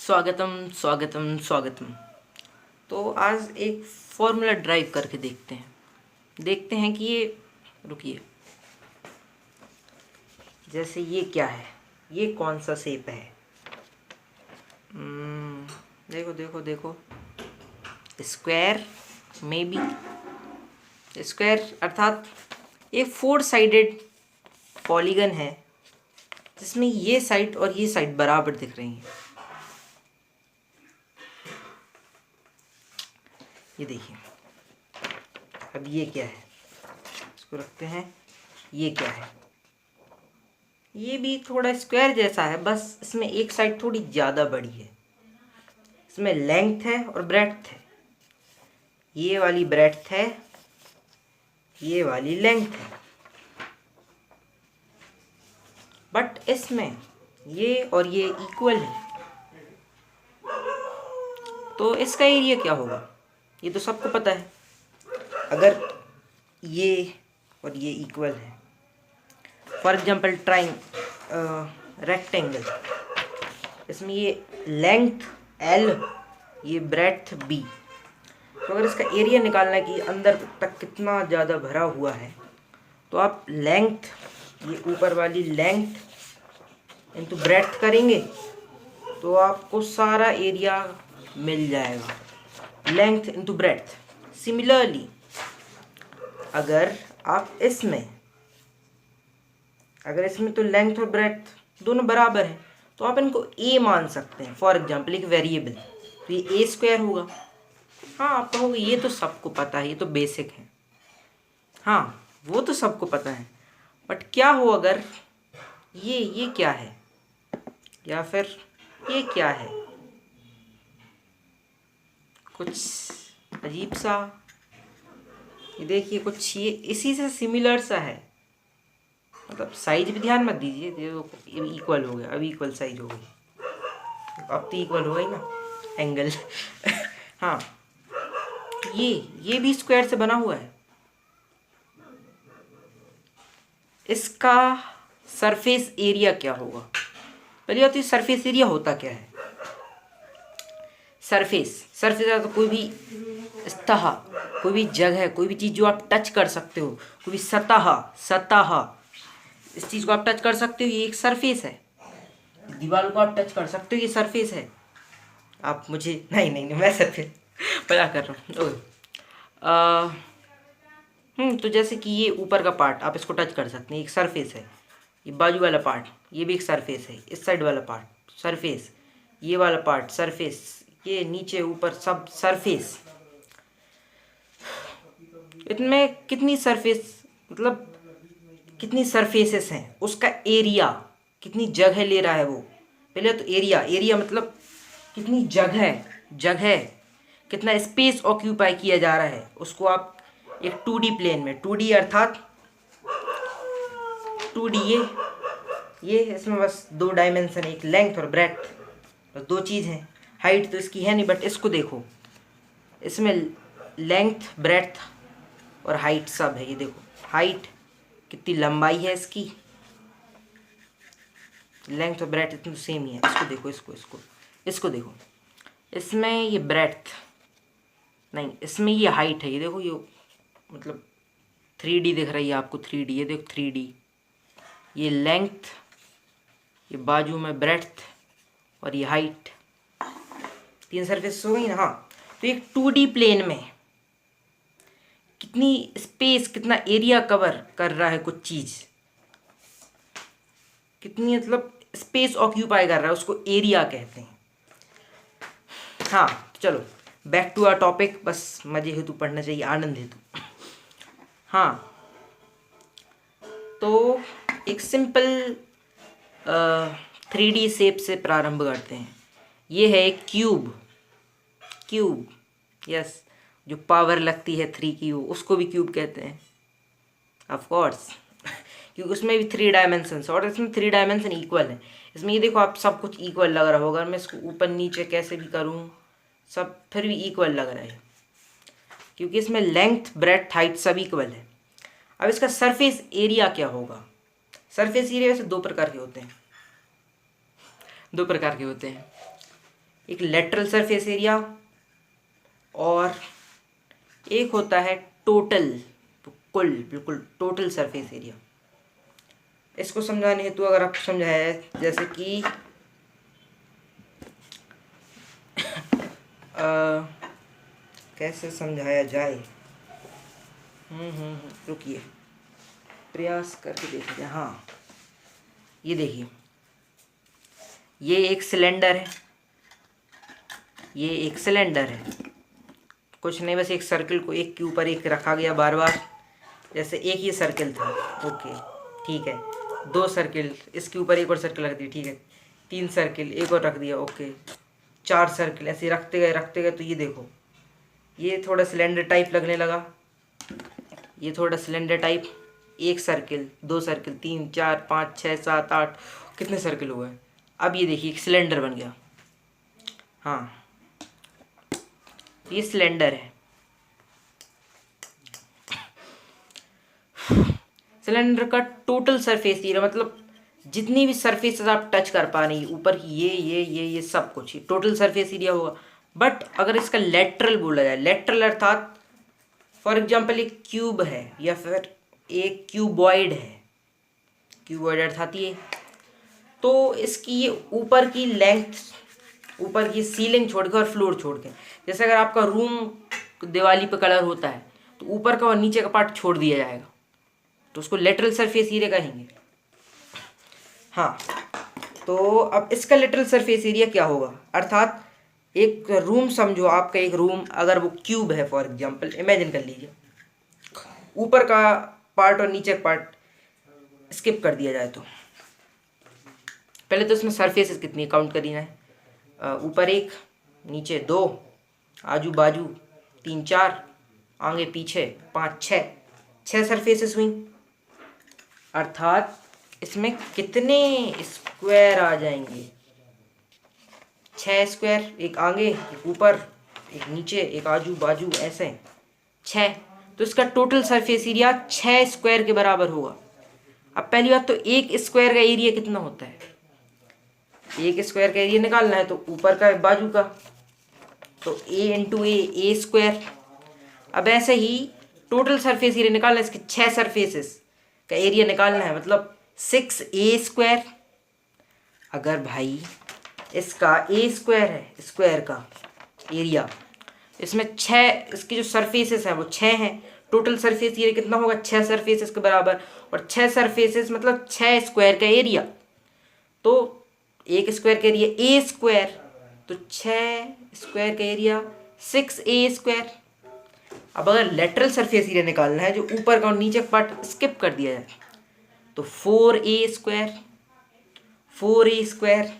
स्वागतम स्वागतम स्वागतम। तो आज एक फॉर्मूला ड्राइव करके देखते हैं कि ये, रुकिए, जैसे ये क्या है, ये कौन सा शेप है। देखो देखो देखो, स्क्वायर, मे बी स्क्वायर, अर्थात ये 4 साइडेड पॉलीगन है जिसमें ये साइड और ये साइड बराबर दिख रही हैं। ये देखिए, अब ये क्या है, इसको रखते हैं। ये क्या है, ये भी थोड़ा स्क्वायर जैसा है, बस इसमें एक साइड थोड़ी ज़्यादा बड़ी है। इसमें लेंथ है और ब्रेड्थ है। ये वाली ब्रेड्थ है, ये वाली लेंथ है, बट इसमें ये और ये इक्वल है। तो इसका एरिया क्या होगा, ये तो सबको पता है। अगर ये और ये इक्वल है, फॉर एग्जांपल रेक्टेंगल, इसमें ये लेंथ L, ये ब्रेड्थ B। तो अगर इसका एरिया निकालना है कि अंदर तक कितना ज़्यादा भरा हुआ है, तो आप लेंथ, ये ऊपर वाली लेंथ इंटू ब्रेड्थ करेंगे तो आपको सारा एरिया मिल जाएगा, लेंथ इंटू ब्रेड्थ। सिमिलरली अगर आप इसमें तो लेंथ और ब्रेड्थ दोनों बराबर हैं, तो आप इनको a मान सकते हैं। फॉर एग्जांपल एक वेरिएबल, तो ये a स्क्वायर होगा। हाँ, आप कहोगे ये तो सबको पता है, ये तो बेसिक है। हाँ, वो तो सबको पता है, बट क्या हो अगर ये क्या है, या फिर ये क्या है, कुछ अजीब सा। ये देखिए, कुछ ये इसी से सिमिलर सा है, मतलब साइज भी ध्यान मत दीजिए। देखो इक्वल हो गया, अब इक्वल साइज हो गई, अब तो इक्वल हो गई ना एंगल। हाँ, ये भी स्क्वायर से बना हुआ है। इसका सरफेस एरिया क्या होगा? पहले बात, ये सरफेस एरिया होता क्या है? सरफेस तो कोई भी सतह, कोई भी जगह, कोई भी चीज़ जो आप टच कर सकते हो, कोई भी सतह, इस चीज़ को आप टच कर सकते हो, ये एक सरफेस है। दीवार को आप टच कर सकते हो, ये सरफेस है। आप मुझे नहीं मैं सरफेस मजाक कर रहा हूँ। तो जैसे कि ये ऊपर का पार्ट आप इसको टच कर सकते हैं, एक सरफेस है। ये बाजू वाला पार्ट, ये भी एक सरफेस है। इस साइड वाला पार्ट सरफेस, ये वाला पार्ट सरफेस, ये नीचे ऊपर सब सरफेस। इनमें कितनी सरफेस, मतलब कितनी सरफेसेस हैं, उसका एरिया कितनी जगह ले रहा है वो। पहले तो एरिया मतलब कितनी जगह कितना स्पेस ऑक्यूपाई किया जा रहा है, उसको आप एक 2D प्लेन में, 2D अर्थात 2D, ये इसमें बस 2 डायमेंशन, एक लेंथ और ब्रेड्थ, बस 2 चीज़ हैं। हाइट तो इसकी है नहीं, बट इसको देखो, इसमें लेंथ, ब्रेड्थ और हाइट सब है। ये देखो हाइट कितनी लंबाई है इसकी, लेंथ और ब्रेड्थ इतनी सेम ही है। इसको देखो, इसको देखो, इसमें ये ब्रेड्थ नहीं, इसमें ये हाइट है। ये देखो, ये मतलब 3D दिख रही है आपको, 3D, ये देखो 3D, ये लेंथ, ये बाजू में ब्रेड्थ और ये हाइट, 3 सरफेस हो गई ना। हाँ, तो एक 2D प्लेन में कितनी स्पेस, कितना एरिया कवर कर रहा है कुछ चीज़, कितनी मतलब स्पेस ऑक्यूपाई कर रहा है, उसको एरिया कहते हैं। हाँ, चलो बैक टू आवर टॉपिक, बस मजे हेतु पढ़ना चाहिए, आनंद हेतु। हाँ, तो एक सिंपल 3D शेप से प्रारंभ करते हैं। ये है एक क्यूब, यस, जो पावर लगती है 3 की, उसको भी क्यूब कहते हैं, ऑफ कोर्स, क्योंकि उसमें भी 3 डायमेंशंस, और इसमें 3 डायमेंशन इक्वल है। इसमें ये देखो, आप सब कुछ इक्वल लग रहा होगा, मैं इसको ऊपर नीचे कैसे भी करूँ, सब फिर भी इक्वल लग रहा है, क्योंकि इसमें लेंथ, ब्रेड्थ, हाइट सब इक्वल है। अब इसका सरफेस एरिया क्या होगा? सरफेस एरिया वैसे 2 प्रकार के होते हैं, एक लेटरल सरफेस एरिया और एक होता है टोटल, कुल बिल्कुल टोटल सरफेस एरिया। इसको समझाने हेतु अगर आप समझाया जैसे कि कैसे समझाया जाए, रुकिए प्रयास करके देखते हैं। हाँ, ये देखिए, ये एक सिलेंडर है, ये एक सिलेंडर है, कुछ नहीं बस एक सर्कल को एक के ऊपर एक रखा गया बार बार। जैसे एक ये सर्कल था, ओके ठीक है, 2 सर्कल, इसके ऊपर एक और सर्कल रख दिया, ठीक है, 3 सर्कल एक और रख दिया, ओके 4 सर्कल, ऐसे रखते गए। तो ये देखो, ये थोड़ा सिलेंडर टाइप लगने लगा, ये थोड़ा सिलेंडर टाइप, 1 सर्कल, 2 सर्कल, 3 4 5 6 7 8, कितने सर्कल हुए। अब ये देखिए एक सिलेंडर बन गया। हाँ, ये सिलेंडर है। सिलेंडर का टोटल सरफेस एरिया मतलब जितनी भी सरफेस आप टच कर पा रही ऊपर की, ये सब कुछ ही टोटल सरफेस एरिया होगा। बट अगर इसका लेटरल बोला जाए, लेटरल अर्थात फॉर एग्जांपल एक क्यूब है या फिर एक क्यूबॉइड है, क्यूबॉइड अर्थात ये, तो इसकी ये ऊपर की लेंथ, ऊपर की सीलिंग छोड़ के और फ्लोर छोड़ के, जैसे अगर आपका रूम दिवाली पे कलर होता है तो ऊपर का और नीचे का पार्ट छोड़ दिया जाएगा, तो उसको लेटरल सरफेस एरिया कहेंगे। हाँ, तो अब इसका लेटरल सरफेस एरिया क्या होगा, अर्थात एक रूम समझो, आपका एक रूम अगर वो क्यूब है फॉर एग्जांपल, इमेजिन कर लीजिए, ऊपर का पार्ट और नीचे का पार्ट स्किप कर दिया जाए तो पहले तो इसमें सरफेसेस कितनी काउंट करनी है, ऊपर 1, नीचे 2, आजू बाजू 3 4, आगे पीछे 5 6 सरफेसेस हुई। अर्थात इसमें कितने स्क्वायर आ जाएंगे, 6 स्क्वायर, एक आगे एक ऊपर एक नीचे एक आजू बाजू ऐसे 6, तो इसका टोटल सरफेस एरिया 6 स्क्वायर के बराबर होगा। अब पहली बात तो एक स्क्वायर का एरिया कितना होता है, एक स्क्वायर का एरिया निकालना है तो ऊपर का बाजू का, तो a इंटू ए स्क्वायर। अब ऐसे ही टोटल सरफेस एरिया निकालना है, इसके 6 सरफेसेस का एरिया निकालना है, मतलब 6a स्क्वायर। अगर भाई इसका a स्क्वायर है, स्क्वायर का एरिया, इसमें 6 इसकी जो सरफेसेस हैं वो 6 हैं, टोटल सरफेस एरिया कितना होगा, 6 सरफेसेस के बराबर, और 6 सरफेसेस मतलब 6 स्क्वायर का एरिया, तो एक स्क्वायर का एरिया a स्क्वायर, तो 6 स्क्वायर का एरिया 6a स्क्वायर। अब अगर लेटरल सरफेस एरिया निकालना है, जो ऊपर का और नीचे का पार्ट स्किप कर दिया जाए, तो 4a स्क्वायर, 4a स्क्वायर।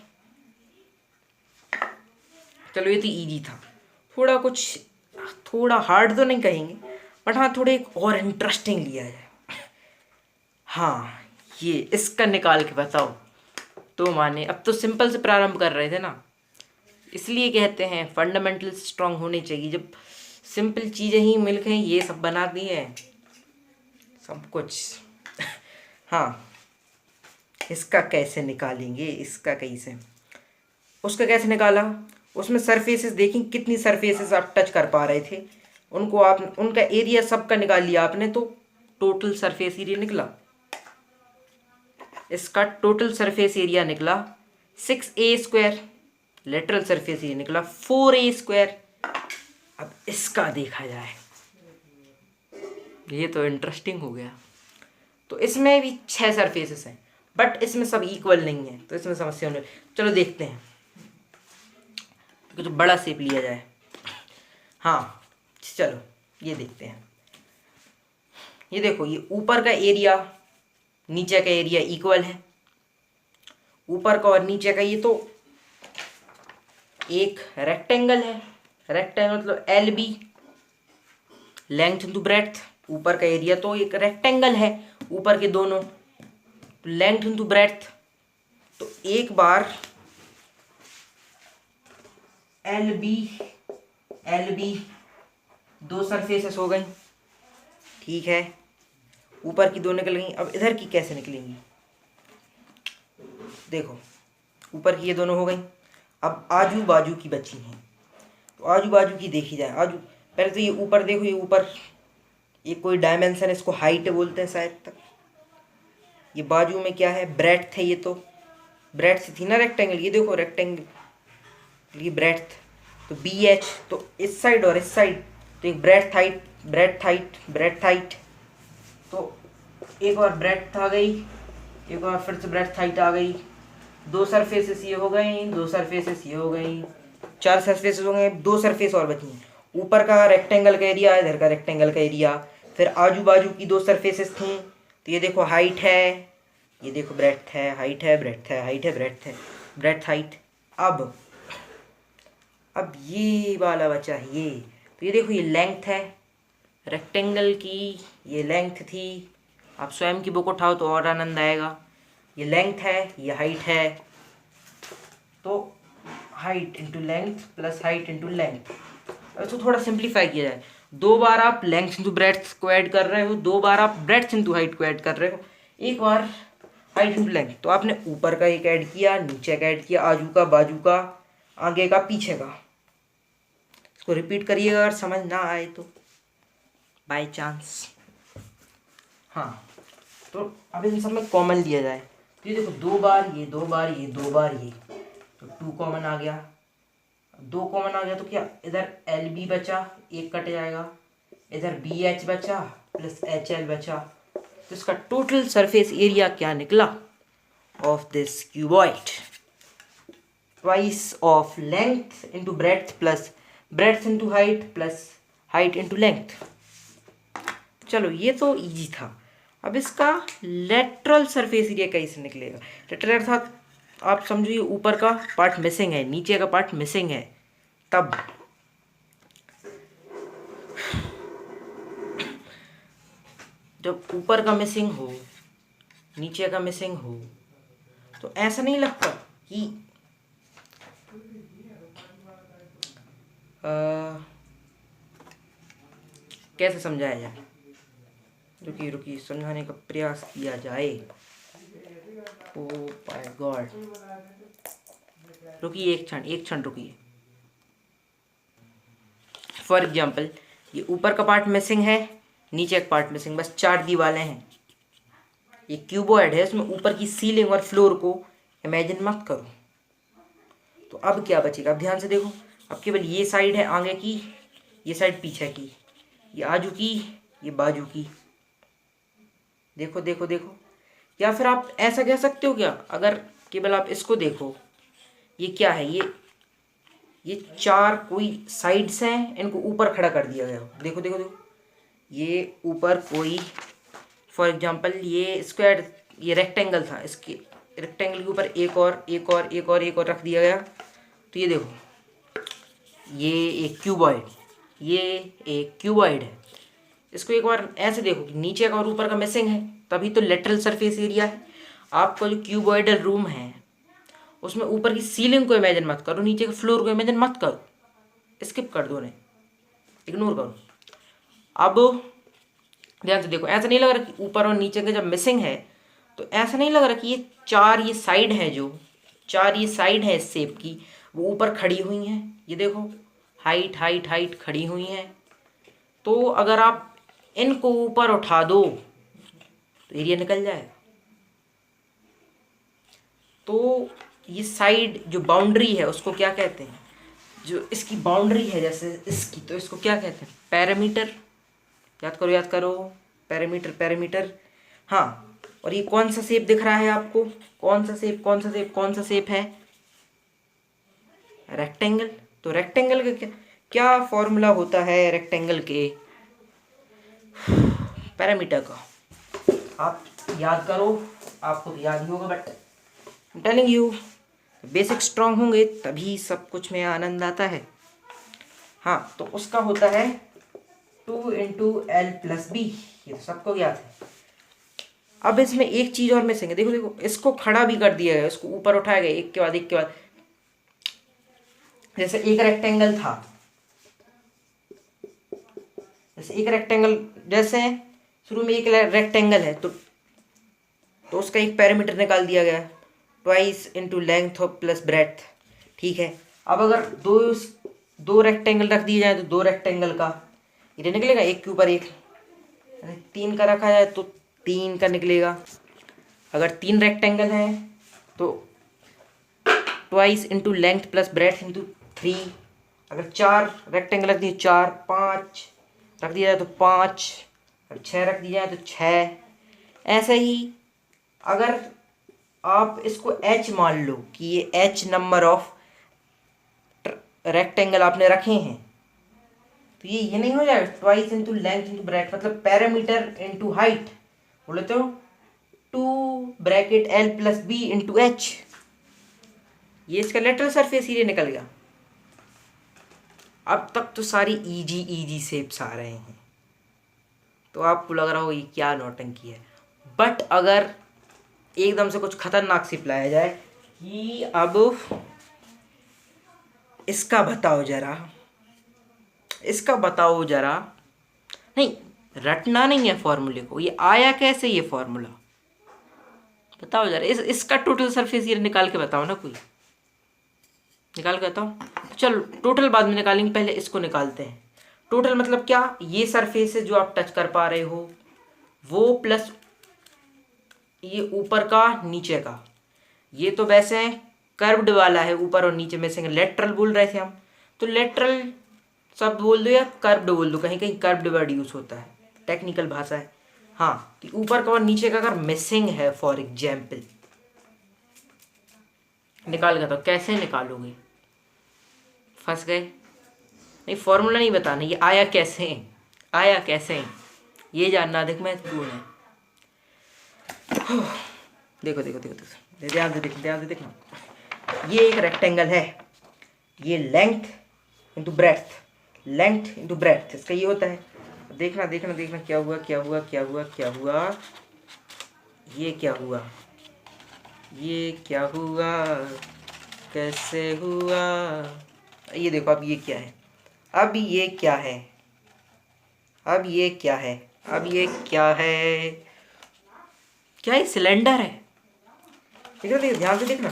चलो ये तो इजी था, थोड़ा हार्ड तो नहीं कहेंगे, बट हाँ थोड़े एक और इंटरेस्टिंग लिया जाए। हाँ, ये इसका निकाल के बताओ तो माने, अब तो सिंपल से प्रारंभ कर रहे थे ना, इसलिए कहते हैं फंडामेंटल स्ट्रांग होने चाहिए। जब सिंपल चीज़ें ही मिल गई, ये सब बना दी हैं सब कुछ। हाँ, इसका कैसे निकालेंगे, इसका कैसे, उसका कैसे निकाला, उसमें सरफेसेस देखी कितनी सरफेसेस आप टच कर पा रहे थे, उनको आप उनका एरिया सबका निकाल लिया आपने, तो टोटल सरफेस एरिया निकला, इसका टोटल सरफेस एरिया निकला 6a square, lateral surface area निकला 4a स्क्वायर। अब इसका देखा जाए, ये तो इंटरेस्टिंग हो गया। तो इसमें भी 6 सरफेसेस हैं, बट इसमें सब इक्वल नहीं है, तो इसमें समस्या होने, चलो देखते हैं कुछ बड़ा शेप लिया जाए। हाँ चलो ये देखते हैं, ये देखो, ये ऊपर का एरिया नीचे का एरिया इक्वल है, ऊपर का और नीचे का, ये तो एक रेक्टेंगल है, रेक्टेंगल मतलब LB, लेंथ इंटू ब्रेड्थ, ऊपर का एरिया तो एक रेक्टेंगल है, ऊपर के दोनों लेंथ इंटू ब्रेड्थ, तो एक बार LB 2 सरफेसेस हो गई, ठीक है, ऊपर की 2 निकल गई। अब इधर की कैसे निकलेंगी, देखो ऊपर की ये दोनों हो गई, अब आजू बाजू की बची हैं, तो आजू बाजू की देखी जाए। आजू पहले तो ये ऊपर देखो, ये ऊपर ये कोई डायमेंशन है, इसको हाइट बोलते हैं शायद तक। ये बाजू में क्या है, ब्रेड्थ है। ये तो ब्रेड्थ थी ना रेक्टेंगल, ये देखो रेक्टेंगल ये ब्रेड्थ, तो बी एच, तो इस साइड और इस साइड, तो एक breadth height, breadth height, breadth height, तो एक और ब्रेड्थ आ गई, एक और फिर से ब्रेड्थ हाइट आ गई। दो सरफेसेस ये हो गई, दो सरफेसेस ये हो गई, चार सरफेसेस हो गए, दो सरफेस और बची हैं। ऊपर का रेक्टेंगल का एरिया, इधर का रेक्टेंगल का एरिया, फिर आजू बाजू की दो सरफेसेस थी, तो ये देखो हाइट है, ये देखो ब्रेड्थ है, हाइट है, ब्रेड्थ है, हाइट है, ब्रेड्थ है, ब्रेड्थ हाइट। अब ये वाला बचा है ये, तो ये देखो ये लेंथ है रेक्टेंगल की, ये लेंथ थी। आप स्वयं की बुक उठाओ तो और आनंद आएगा। ये लेंथ है, ये हाइट है, तो height into length plus height into length. अब इसको थोड़ा सिंप्लीफाई किया जाए, दो बार आप लेंथ इंटू ब्रेड्थ को ऐड कर रहे हो, दो बार आप ब्रेड्थ इंटू हाइट को ऐड कर रहे हो, एक बार हाइट इंटू लेंथ। तो आपने ऊपर का एक ऐड किया, नीचे का ऐड किया, आजू का, बाजू का, आगे का, पीछे का। इसको रिपीट करिएगा अगर समझ ना आए तो, बाय चांस। हाँ, तो अब इन सब में कॉमन लिया जाए, तो ये देखो दो बार ये, दो बार ये, दो बार ये, तो 2 कॉमन आ गया। 2 कॉमन आ गया तो क्या, इधर एल बी बचा, एक कट जाएगा, इधर बी एच बचा प्लस एच एल बचा, तो इसका टोटल सरफेस एरिया क्या निकला of this cuboid, twice of length into breadth plus breadth into height plus height into length. चलो ये तो इजी था। अब इसका लेटरल सरफेस एरिया कैसे निकलेगा। लेटरल अर्थात आप समझो ये ऊपर का पार्ट मिसिंग है, नीचे का पार्ट मिसिंग है, तब जब ऊपर का मिसिंग हो, नीचे का मिसिंग हो, तो ऐसा नहीं लगता कि कैसे समझाया जाए, रुकिए समझाने का प्रयास किया जाए। ओ माय गॉड, रुकिए एक क्षण रुकिए। फॉर एग्जाम्पल ये ऊपर का पार्ट मिसिंग है, नीचे का पार्ट मिसिंग, बस 4 दीवारें हैं। ये क्यूबॉइड है, इसमें ऊपर की सीलिंग और फ्लोर को इमेजिन मत करो। तो अब क्या बचेगा, अब ध्यान से देखो। अब केवल ये साइड है आगे की, ये साइड पीछे की, ये आजू की, ये बाजू की। देखो देखो देखो, या फिर आप ऐसा कह सकते हो क्या, अगर केवल आप इसको देखो, ये क्या है, ये 4 कोई साइड्स हैं, इनको ऊपर खड़ा कर दिया गया। देखो देखो देखो, ये ऊपर कोई, फॉर एग्जांपल ये स्क्वायर, ये रेक्टेंगल था, इसके रेक्टेंगल के ऊपर एक और एक और एक और एक और रख दिया गया। तो ये देखो, ये एक क्यूबॉइड, ये एक क्यूबॉइड है। इसको एक बार ऐसे देखो कि नीचे का और ऊपर का मिसिंग है, तभी तो लेटरल सरफेस एरिया है। आपका जो क्यूबॉइडल रूम है उसमें ऊपर की सीलिंग को इमेजिन मत करो, नीचे के फ्लोर को इमेजिन मत करो, स्किप कर दो, उन्हें इग्नोर करो। अब ध्यान से देखो, ऐसा नहीं लग रहा कि ऊपर और नीचे के जब मिसिंग है तो ऐसा नहीं लग रहा कि ये 4 ये साइड है, जो 4 ये साइड है इस शेप की, वो ऊपर खड़ी हुई हैं। ये देखो हाइट हाइट हाइट खड़ी हुई हैं। तो अगर आप इनको ऊपर उठा दो तो एरिया निकल जाएगा। तो ये साइड जो बाउंड्री है उसको क्या कहते हैं, जो इसकी बाउंड्री है जैसे इसकी, तो इसको क्या कहते हैं, पैरामीटर। याद करो, पैरामीटर। हाँ, और ये कौन सा शेप दिख रहा है आपको, कौन सा शेप है, रेक्टेंगल। तो रेक्टेंगल का क्या फॉर्मूला होता है, रेक्टेंगल के पैरामीटर का, आप याद करो। आपको तो याद ही होगा, but I am telling you, basic strong होंगे तभी सब कुछ में आनंद आता है। हाँ, तो उसका होता है 2 इंटू एल प्लस बी, ये तो सबको याद है। अब इसमें एक चीज और मिसिंग है, देखो देखो, इसको खड़ा भी कर दिया गया, इसको ऊपर उठाया गया एक के बाद एक के बाद। जैसे एक रेक्टेंगल था, जैसे शुरू में एक रेक्टेंगल है, तो उसका एक पैरामीटर निकाल दिया गया, twice into length plus breadth. ठीक है, अब अगर दो रेक्टेंगल रख दिए जाए तो दो रेक्टेंगल का ये निकलेगा, एक के ऊपर एक। 3 का रखा जाए तो 3 का निकलेगा। अगर 3 रेक्टेंगल हैं तो twice into length plus breadth into 3। अगर 4 रेक्टेंगल रख दिए 4, 5 रख दिया जाए तो 5, और 6 रख दिया जाए तो 6। ऐसे ही अगर आप इसको h मान लो कि ये h नंबर ऑफ रेक्टेंगल आपने रखे हैं, तो ये नहीं हो जाएगा twice into length into breadth, मतलब पैरामीटर इंटू हाइट, बोले तो 2 bracket l plus b into h। ये इसका लेटरल सरफेस एरिया निकल गया। अब तक तो सारी इजी शेप्स आ रहे हैं, तो आपको लग रहा हो ये क्या नौटंकी है। बट अगर एकदम से कुछ खतरनाक शेप लाया जाए कि अब इसका बताओ जरा, नहीं रटना नहीं है फॉर्मूले को, ये आया कैसे ये फॉर्मूला, बताओ जरा। इसका टोटल सरफेस एरिया निकाल के बताओ ना, कोई निकाल के बताओ। चलो टोटल बाद में निकालेंगे, पहले इसको निकालते हैं। टोटल मतलब क्या, ये सरफेस है जो आप टच कर पा रहे हो वो, प्लस ये ऊपर का नीचे का। ये तो वैसे कर्व्ड वाला है, ऊपर और नीचे में से लेटरल बोल रहे थे हम, तो लेटरल शब्द बोल दो या कर्व्ड बोल दो, कहीं कहीं कर्व्ड वर्ड यूज होता है, टेक्निकल भाषा है। हाँ, कि ऊपर का और नीचे का अगर मिसिंग है फॉर एग्जाम्पल, निकाल के तो कैसे निकालोगे, फंस गए। नहीं फॉर्मूला नहीं बताना, ये आया कैसे ये जानना अधिक महत्वपूर्ण है। देखो ध्यान से देखना। ये एक रेक्टेंगल है, ये लेंथ इंटू ब्रेड्थ इसका ये होता है। देखना क्या हुआ, कैसे हुआ। ये देखो अब ये क्या है, अब ये क्या है, सिलेंडर है। देखो ध्यान से देखना,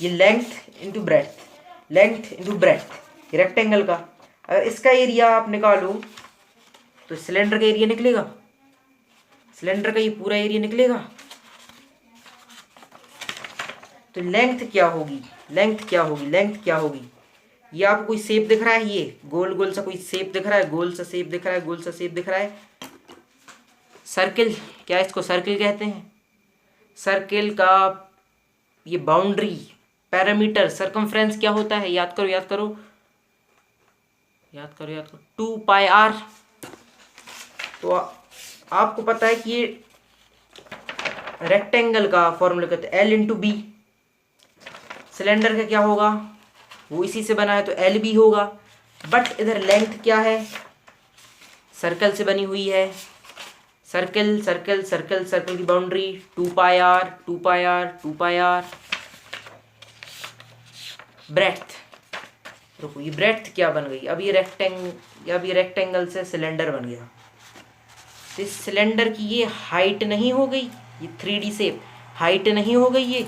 ये लेंथ इंटू ब्रेड्थ रेक्टेंगल का। अगर इसका एरिया आप निकालो तो सिलेंडर का एरिया निकलेगा, सिलेंडर का ये पूरा एरिया निकलेगा। तो लेंथ क्या होगी, ये आपको कोई शेप दिख रहा है, ये गोल सा कोई शेप दिख रहा है, गोल सा शेप दिख रहा है। सर्किल, क्या इसको सर्किल कहते हैं। सर्किल का ये बाउंड्री, पैरामीटर, सर्कमफ्रेंस क्या होता है, याद करो 2 पाई r। तो आपको पता है कि ये रेक्टेंगल का फॉर्मूला कहते हैं L इंटू बी। सिलेंडर का क्या होगा, वो इसी से बना है तो एल बी होगा। बट इधर लेंथ क्या है, सर्कल से बनी हुई है, सर्कल की बाउंड्री 2 पाई आर। ब्रेड्थ, रुको ये ब्रेड्थ क्या बन गई, अब ये रेक्टेंगल से सिलेंडर बन गया। तो इस सिलेंडर की ये हाइट नहीं हो गई, ये 3D शेप हाइट नहीं हो गई ये,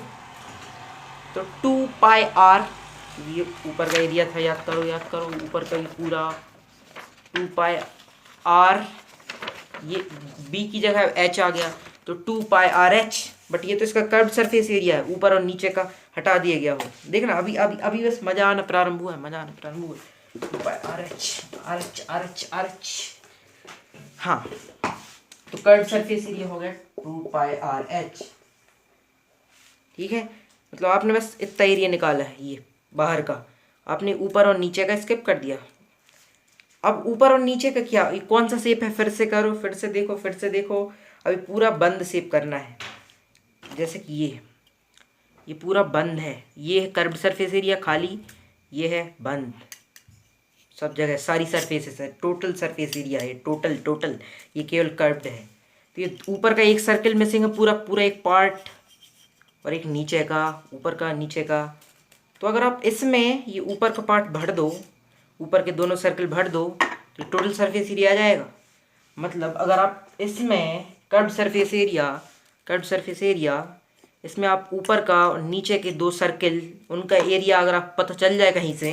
तो 2 पाई आर, ये ऊपर का एरिया था, याद करो ऊपर का ये पूरा 2 पाई आर, ये बी की जगह एच आ गया तो 2 पाई आर एच। बट ये तो इसका कर्व्ड सरफेस एरिया है, ऊपर और नीचे का हटा दिया गया हो। देखना अभी बस मजा आना प्रारंभ हुआ है। 2 पाई आर एच। हाँ, तो कर्व्ड सरफेस एरिया हो गया 2 पाई आर एच। ठीक है, मतलब आपने बस इतना एरिया निकाला है, ये बाहर का आपने ऊपर और नीचे का स्किप कर दिया। अब ऊपर और नीचे का क्या, ये कौन सा शेप है, फिर से देखो। अभी पूरा बंद शेप करना है, जैसे कि ये पूरा बंद है, ये है कर्व्ड सरफेस एरिया खाली, ये है बंद, सब जगह सारी सरफेसेस है, टोटल सरफेस एरिया है, टोटल ये केवल कर्व्ड है। तो ये ऊपर का एक सर्कल मिसिंग है, पूरा एक पार्ट, और एक नीचे का, ऊपर का नीचे का। तो अगर आप इसमें ये ऊपर का पार्ट भर दो, ऊपर के दोनों सर्कल भर दो, तो टोटल सरफेस एरिया आ जाएगा। मतलब अगर आप इसमें कर्व्ड सरफेस एरिया इसमें आप ऊपर का और नीचे के दो सर्किल, उनका एरिया अगर आप पता चल जाए कहीं से,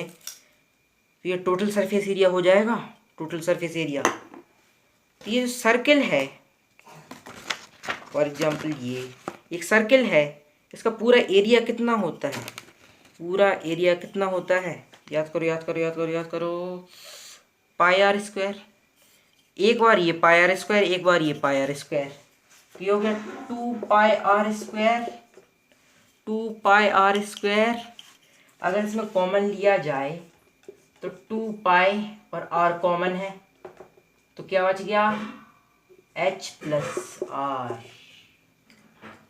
तो ये टोटल सरफेस एरिया हो जाएगा। टोटल सरफेस एरिया, तो ये जो सर्किल है, फॉर एग्जांपल ये एक सर्किल है, इसका पूरा एरिया कितना होता है? पूरा एरिया कितना होता है? याद करो याद करो याद करो याद करो, पाई आर स्क्वायर। एक बार ये पाई आर स्क्वायर, एक बार ये पाई आर स्क्वायर, ये हो गया 2 pi r square. 2 pi r square, अगर इसमें कॉमन लिया जाए तो 2 पाई और आर कॉमन है, तो क्या बच गया? h plus r.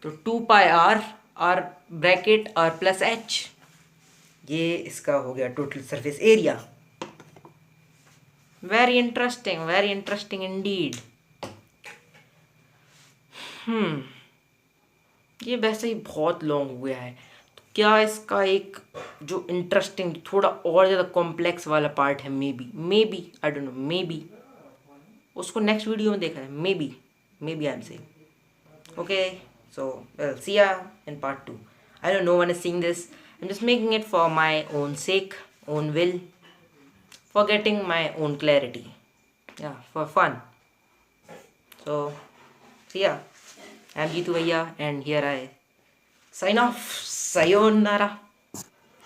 तो 2 pi r, r bracket r plus h, ये इसका हो गया total surface area. Very interesting indeed. ये वैसे ही बहुत लॉन्ग हो गया है, तो क्या इसका एक जो इंटरेस्टिंग, थोड़ा और ज़्यादा कॉम्प्लेक्स वाला पार्ट है, maybe I don't know, maybe उसको नेक्स्ट वीडियो में देखा है, maybe I am saying. Okay, so well, see ya in part 2। I don't know one is seeing this, I am just making it for my own sake, own will, for getting my own clarity, yeah, for fun. So yeah, I'm Jitu Bhaiya, and here I sign off. Sayonara.